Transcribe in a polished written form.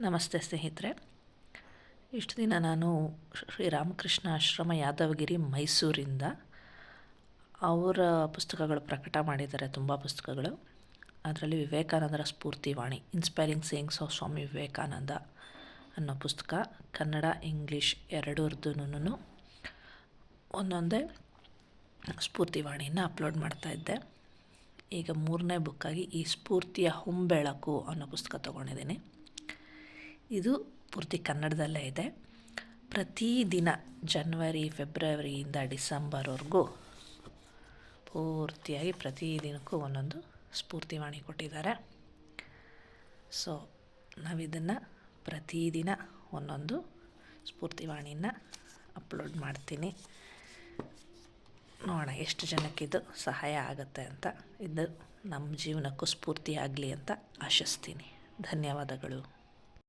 ನಮಸ್ತೆ ಸ್ನೇಹಿತರೆ. ಇಷ್ಟು ದಿನ ನಾನು ಶ್ರೀರಾಮಕೃಷ್ಣ ಆಶ್ರಮ ಯಾದವಗಿರಿ ಮೈಸೂರಿಂದ ಅವರ ಪುಸ್ತಕಗಳು ಪ್ರಕಟ ಮಾಡಿದ್ದಾರೆ, ತುಂಬ ಪುಸ್ತಕಗಳು. ಅದರಲ್ಲಿ ವಿವೇಕಾನಂದರ ಸ್ಫೂರ್ತಿವಾಣಿ inspiring sayings of Swami Vivekananda ಅನ್ನೋ ಪುಸ್ತಕ ಕನ್ನಡ ಇಂಗ್ಲೀಷ್ ಎರಡರದ್ದು ಒಂದೊಂದೇ ಸ್ಫೂರ್ತಿವಾಣಿಯನ್ನು ಅಪ್ಲೋಡ್ ಮಾಡ್ತಾಯಿದ್ದೆ. ಈಗ 3ನೇ ಬುಕ್ಕಾಗಿ ಈ ಸ್ಫೂರ್ತಿಯ ಹೊಂಬೆಳಕು ಅನ್ನೋ ಪುಸ್ತಕ ತೊಗೊಂಡಿದ್ದೀನಿ. ಇದು ಪೂರ್ತಿ ಕನ್ನಡದಲ್ಲೇ ಇದೆ. ಪ್ರತಿದಿನ ಜನವರಿ ಫೆಬ್ರವರಿಯಿಂದ ಡಿಸೆಂಬರ್ವರೆಗೂ ಪೂರ್ತಿಯಾಗಿ ಪ್ರತಿದಿನಕ್ಕೂ ಒಂದೊಂದು ಸ್ಫೂರ್ತಿವಾಣಿ ಕೊಟ್ಟಿದ್ದಾರೆ. ಸೊ ನಾವಿದನ್ನು ಪ್ರತಿದಿನ ಒಂದೊಂದು ಸ್ಫೂರ್ತಿವಾಣಿನ ಅಪ್ಲೋಡ್ ಮಾಡ್ತೀನಿ. ನೋಡೋಣ ಎಷ್ಟು ಜನಕ್ಕಿದು ಸಹಾಯ ಆಗುತ್ತೆ ಅಂತ. ಇದು ನಮ್ಮ ಜೀವನಕ್ಕೂ ಸ್ಫೂರ್ತಿ ಆಗಲಿ ಅಂತ ಆಶಿಸ್ತೀನಿ. ಧನ್ಯವಾದಗಳು.